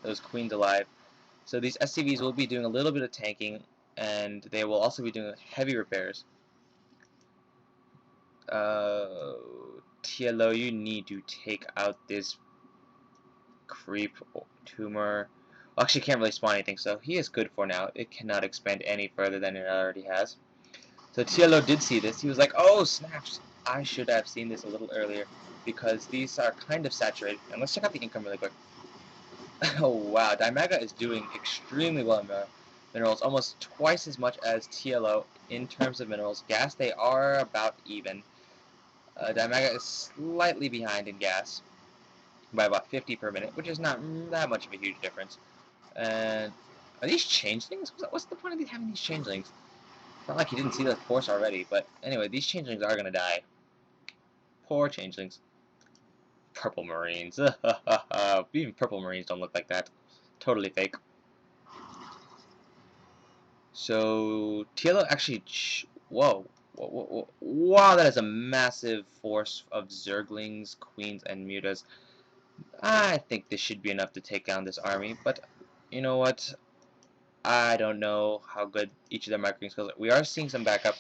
those queens alive. So these SCVs will be doing a little bit of tanking, and they will also be doing heavy repairs. TLO, you need to take out this creep tumor. Well, actually, can't really spawn anything, so he is good for now. It cannot expand any further than it already has. So TLO did see this. He was like, "Oh snaps! I should have seen this a little earlier because these are kind of saturated." And let's check out the income really quick. Oh wow, Dimaga is doing extremely well in minerals, almost twice as much as TLO in terms of minerals. Gas, they are about even. Dimaga is slightly behind in gas by about 50 per minute, which is not that much of a huge difference. And are these changelings? What's the point of having these changelings? It's not like you didn't see the force already, but anyway, these changelings are gonna die. Poor changelings. Purple marines. Even purple marines don't look like that. Totally fake. So TLO actually, whoa, wow, that is a massive force of Zerglings, Queens, and Mutas. I think this should be enough to take down this army, but you know what? I don't know how good each of their microwing skills are. We are seeing some backup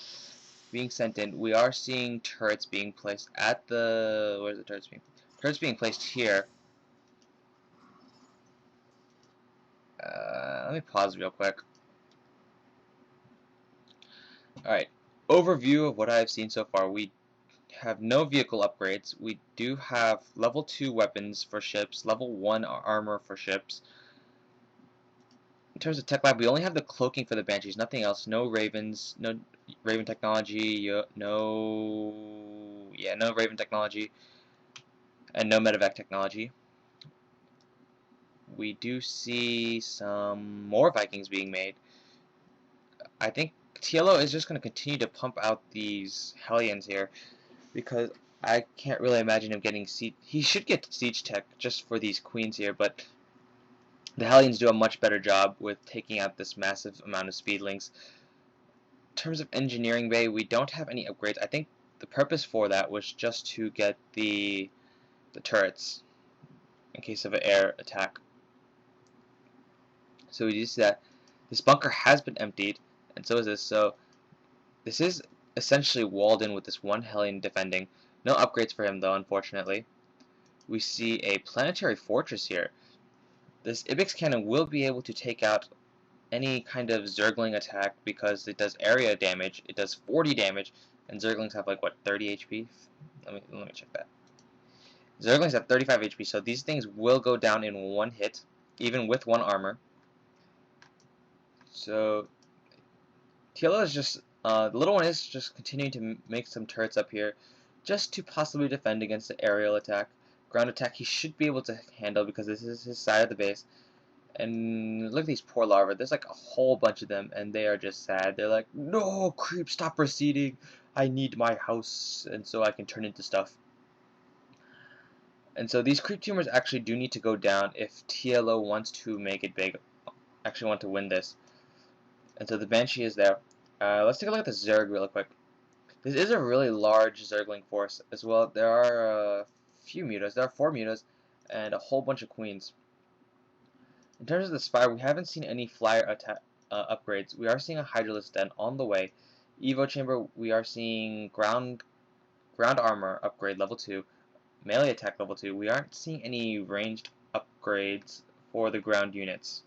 being sent in. We are seeing turrets being placed at the... Where's the turrets being? Turrets being placed here. Let me pause real quick. Alright, overview of what I've seen so far. We have no vehicle upgrades. We do have level 2 weapons for ships, level 1 armor for ships. In terms of tech lab, we only have the cloaking for the Banshees, nothing else. No Ravens, no Raven technology, no Raven technology, and no medevac technology. We do see some more Vikings being made. I think TLO is just going to continue to pump out these Hellions here, because I can't really imagine him getting siege. He should get siege tech just for these queens here, but the Hellions do a much better job with taking out this massive amount of speedlings. In terms of engineering bay, we don't have any upgrades. I think the purpose for that was just to get the turrets in case of an air attack. So we do see that this bunker has been emptied, and so is this. So this is essentially walled in with this one Hellion defending. No upgrades for him though, unfortunately. We see a planetary fortress here. This Ibex cannon will be able to take out any kind of Zergling attack because it does area damage. It does 40 damage, and Zerglings have like what, 30 HP? Let me check that. Zerglings have 35 HP, so these things will go down in one hit, even with one armor. So TLO is just the little one is just continuing to make some turrets up here, just to possibly defend against the aerial attack. Ground attack he should be able to handle because this is his side of the base. And look at these poor larvae. There's like a whole bunch of them, and they are just sad. They're like, "No, creep, stop proceeding. I need my house, and so I can turn into stuff." And so these creep tumors actually do need to go down if TLO wants to make it big, actually want to win this. And so the Banshee is there. Let's take a look at the Zerg real quick. This is a really large Zergling force as well. There are a few mutas. There are 4 mutas and a whole bunch of queens. In terms of the Spire, we haven't seen any flyer upgrades. We are seeing a Hydralisk Den on the way. Evo Chamber, we are seeing ground armor upgrade level 2, melee attack level 2. We aren't seeing any ranged upgrades for the ground units.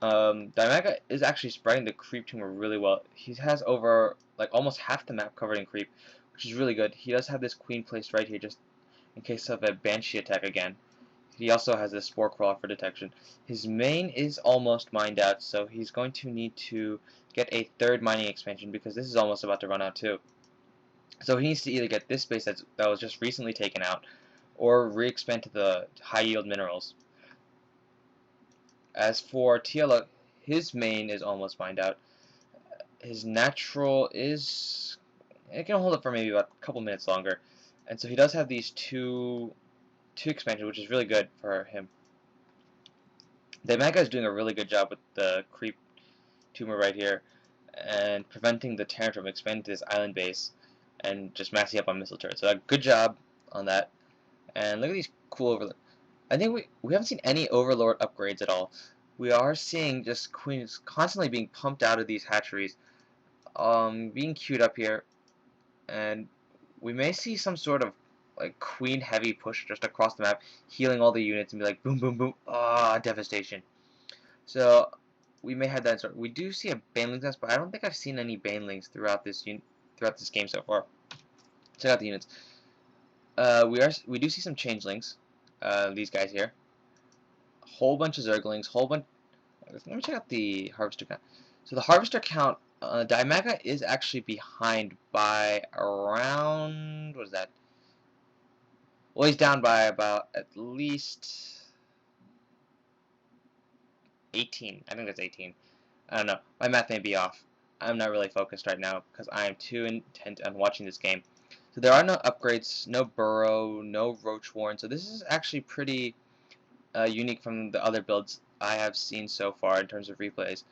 Dimaga is actually spreading the creep tumor really well. He has over like almost half the map covered in creep, which is really good. He does have this queen placed right here just in case of a Banshee attack again. He also has this Spore Crawler for detection. His main is almost mined out, so he's going to need to get a 3rd mining expansion because this is almost about to run out too. So he needs to either get this space that was just recently taken out, or re-expand to the high yield minerals. As for TLO, his main is almost mined out. His natural is... it can hold up for maybe about a couple minutes longer. And so he does have these two expansions, which is really good for him. The Mega is doing a really good job with the creep tumor right here and preventing the Terran from expanding to this island base and just maxing up on missile turrets. So good job on that. And look at these cool overlays. I think we haven't seen any Overlord upgrades at all. We are seeing just queens constantly being pumped out of these hatcheries, being queued up here, and we may see some sort of like queen heavy push just across the map, healing all the units and be like boom boom boom, devastation. So we may have that sort. We do see a Banelings nest, but I don't think I've seen any Banelings throughout this game so far. Check out the units. We do see some changelings. These guys here. A whole bunch of Zerglings. Whole bunch. Let me check out the harvester count. So the harvester count, Dimaga is actually behind by around, what is that? Well, he's down by about at least 18. I think that's 18. I don't know. My math may be off. I'm not really focused right now because I am too intent on watching this game. So there are no upgrades, no burrow, no roach warren. So this is actually pretty unique from the other builds I have seen so far in terms of replays.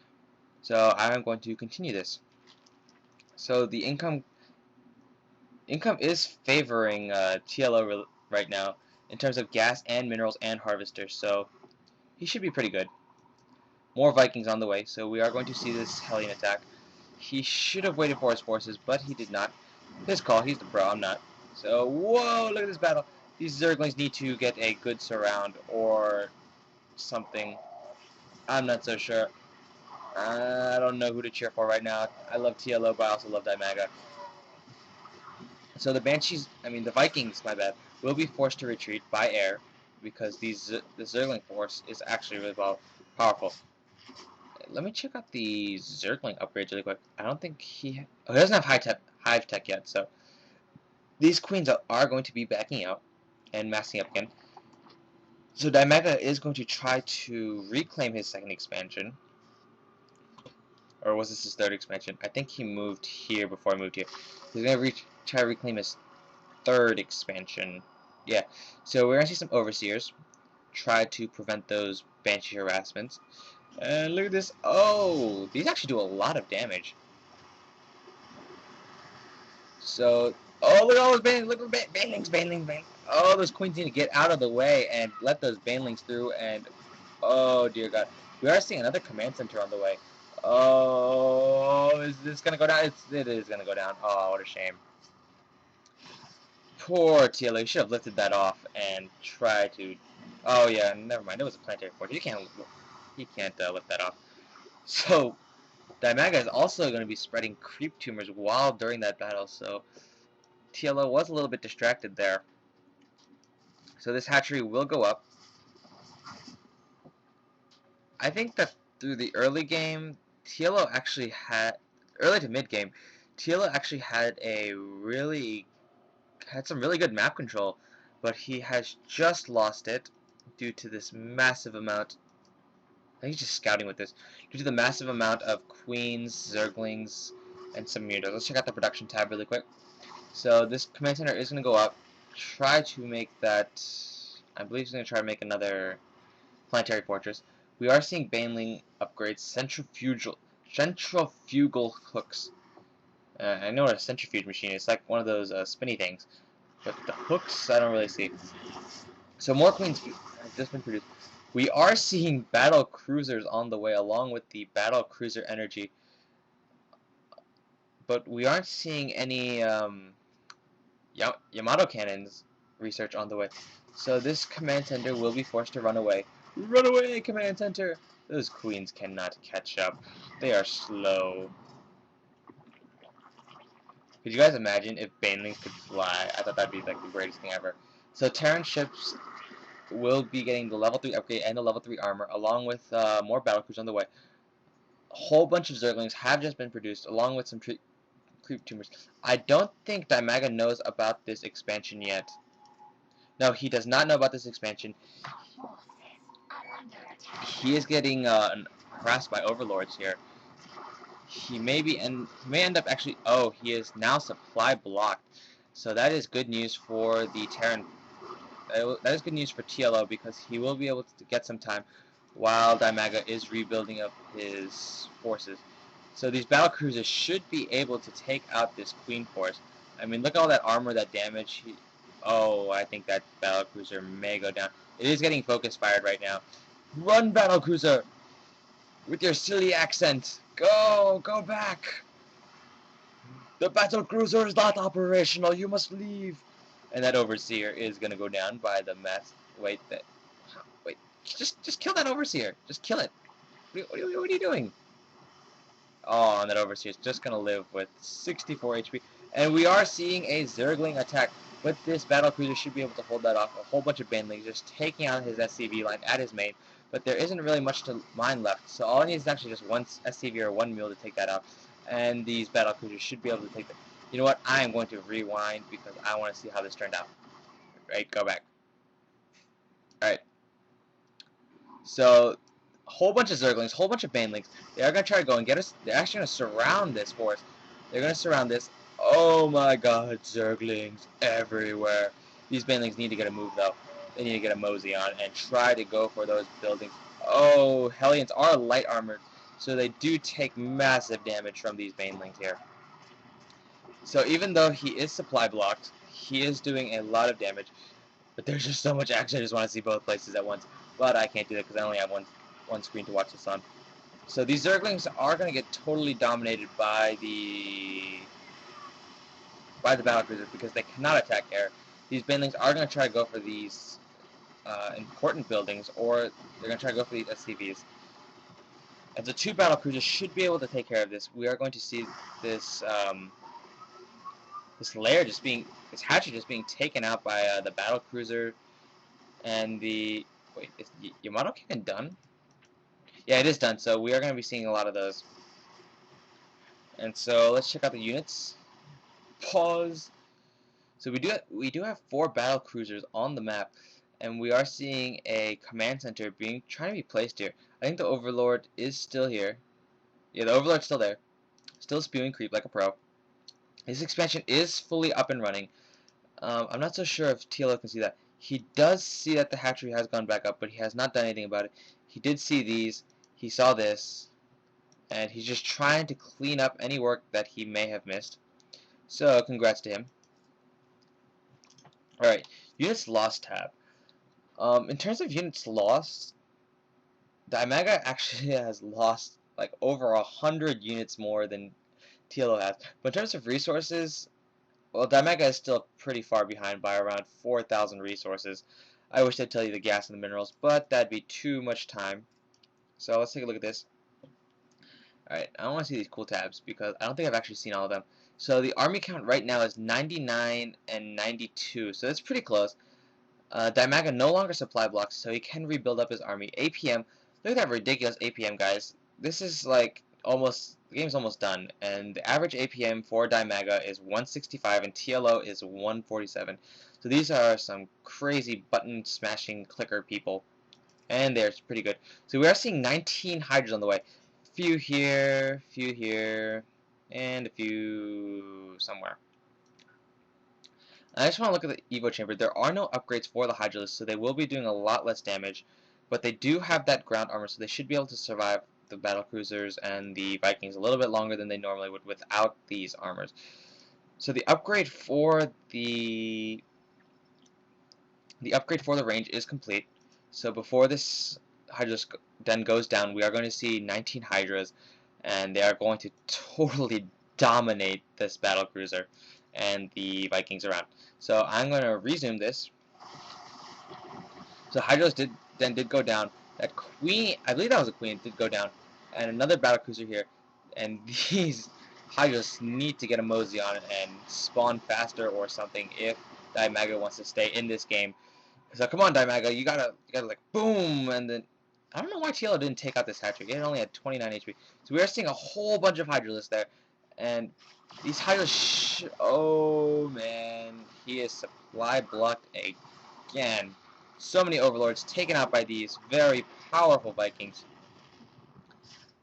So I'm going to continue this. So the income is favoring TLO right now in terms of gas and minerals and harvesters. So he should be pretty good. More Vikings on the way, so we are going to see this Hellion attack. He should have waited for his forces, but he did not. His call, he's the pro, I'm not. So, whoa, look at this battle. These Zerglings need to get a good surround or something. I'm not so sure. I don't know who to cheer for right now. I love TLO, but I also love Dimaga. So the Vikings, my bad, will be forced to retreat by air because the Zergling force is actually really powerful. Let me check out the Zergling upgrades really quick. I don't think he doesn't have hive tech yet, so these queens are going to be backing out and massing up again. So Dimaga is going to try to reclaim his second expansion. Or was this his third expansion? I think he moved here before I moved here. He's going to try to reclaim his third expansion. Yeah. So we're going to see some Overseers try to prevent those Banshee harassments. And look at this. Oh, these actually do a lot of damage. So, oh, look at all those banelings. Look at banelings. Oh, those queens need to get out of the way and let those banelings through. And, oh, dear God. We are seeing another command center on the way. Oh, is this going to go down? It is going to go down. Oh, what a shame. Poor TLO. You should have lifted that off and tried to... Oh, yeah, never mind. It was a planetary force. He can't lift that off. So, Dimaga is also going to be spreading creep tumors while during that battle, so TLO was a little bit distracted there. So this hatchery will go up. I think that through the early game, TLO actually had, early to mid game, TLO actually had some really good map control, but he has just lost it due to this massive amount. I think he's just scouting with this. Due to the massive amount of queens, zerglings, and some mutos. Let's check out the production tab really quick. So this command center is going to go up. Try to make that... I believe he's going to try to make another planetary fortress. We are seeing Baneling upgrades centrifugal hooks. I know what a centrifuge machine is. It's like one of those spinny things. But the hooks, I don't really see. So more queens have just been produced. We are seeing battle cruisers on the way along with the battle cruiser energy. But we aren't seeing any Yamato cannons research on the way. So this command center will be forced to run away. Run away, command center! Those queens cannot catch up. They are slow. Could you guys imagine if Banelings could fly? I thought that'd be like the greatest thing ever. So Terran ships will be getting the level 3 upgrade and the level 3 armor, along with more battlecruisers on the way. A whole bunch of Zerglings have just been produced, along with some creep tumors. I don't think Dimaga knows about this expansion yet. No, he does not know about this expansion. He is getting harassed by overlords here. He may end up actually... Oh, he is now supply blocked. So that is good news for the Terran. That is good news for TLO because he will be able to get some time while Dimaga is rebuilding up his forces. So these battle cruisers should be able to take out this queen force. I mean, look at all that armor, that damage. Oh, I think that battle cruiser may go down. It is getting focus fired right now. Run, battlecruiser! With your silly accent! Go! Go back! The battlecruiser is not operational, you must leave! And that overseer is gonna go down by the mass. Wait, wait, just kill that overseer. Just kill it. What are you doing? Oh, and that overseer is just gonna live with 64 HP. And we are seeing a Zergling attack, but this battlecruiser should be able to hold that off. A whole bunch of banelings just taking out his SCV line at his main, but there isn't really much to mine left. So all it needs is actually just one SCV or one mule to take that out, and these battlecruisers should be able to take that. You know what? I am going to rewind because I want to see how this turned out. Right, go back. All right. So, a whole bunch of Zerglings, whole bunch of banelings. They are going to try to go and get us. They're actually going to surround this for us. They're going to surround this. Oh my god, Zerglings everywhere. These banelings need to get a move, though. They need to get a mosey on and try to go for those buildings. Oh, Hellions are light armored, so they do take massive damage from these banelings here. So even though he is supply blocked, he is doing a lot of damage. But there's just so much action, I just want to see both places at once. But I can't do that because I only have one screen to watch this on. So these Zerglings are going to get totally dominated by the battlecruiser because they cannot attack air. These banelings are going to try to go for these important buildings, or they're going to try to go for these SCVs. And so two battlecruisers should be able to take care of this. We are going to see this this lair just being, this hatchery just being taken out by the battlecruiser and the. Wait, is Yamato Cannon done? Yeah, it is done, so we are going to be seeing a lot of those. And so let's check out the units. Pause. So we do have 4 battle cruisers on the map, and we are seeing a command center trying to be placed here. I think the Overlord is still here. Yeah, the Overlord's still there. Still spewing creep like a pro. This expansion is fully up and running. I'm not so sure if TLO can see that. He does see that the hatchery has gone back up, but he has not done anything about it. He did see these. He saw this. And he's just trying to clean up any work that he may have missed. So, congrats to him. Alright, units lost tab. In terms of units lost, Dimaga actually has lost like over 100 units more than TLO has. But in terms of resources, well, Dimaga is still pretty far behind by around 4,000 resources. I wish I'd tell you the gas and the minerals, but that'd be too much time. So let's take a look at this. Alright, I want to see these cool tabs because I don't think I've actually seen all of them. So the army count right now is 99 and 92, so that's pretty close. Dimaga no longer supply blocks, so he can rebuild up his army. APM, look at that ridiculous APM, guys. This is like almost, the game's almost done, and the average APM for Dimaga is 165 and TLO is 147. So these are some crazy button smashing clicker people, and they're pretty good. So we are seeing 19 Hydras on the way. Few here, and a few somewhere. I just want to look at the Evo Chamber. There are no upgrades for the Hydralisk, so they will be doing a lot less damage, but they do have that ground armor, so they should be able to survive the battlecruisers and the Vikings a little bit longer than they normally would without these armors. So the upgrade for the range is complete. So before this Hydralisk then goes down, we are going to see 19 Hydras, and they are going to totally dominate this battlecruiser and the Vikings around. So I'm going to resume this. So Hydros did go down. That queen, I believe that was a queen, did go down, and another battlecruiser here. And these Hydros need to get a mosey on it and spawn faster or something if Dimaga wants to stay in this game. So come on, Dimaga, you gotta like boom, and then I don't know why TLO didn't take out this hatchery. It only had 29 HP. So we are seeing a whole bunch of Hydralisks there, and these Hydras. Oh man, he is supply blocked again. So many Overlords taken out by these very powerful Vikings,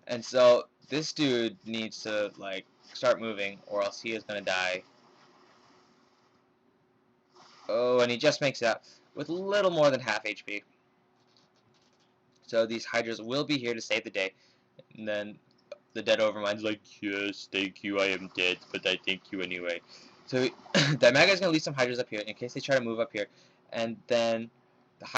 and so this dude needs to like start moving, or else he is gonna die. Oh, and he just makes it out with little more than half HP. So these Hydras will be here to save the day. And then the dead Overmind's like, yes, thank you, I am dead, but I thank you anyway. So Dimaga is going to leave some Hydras up here in case they try to move up here. And then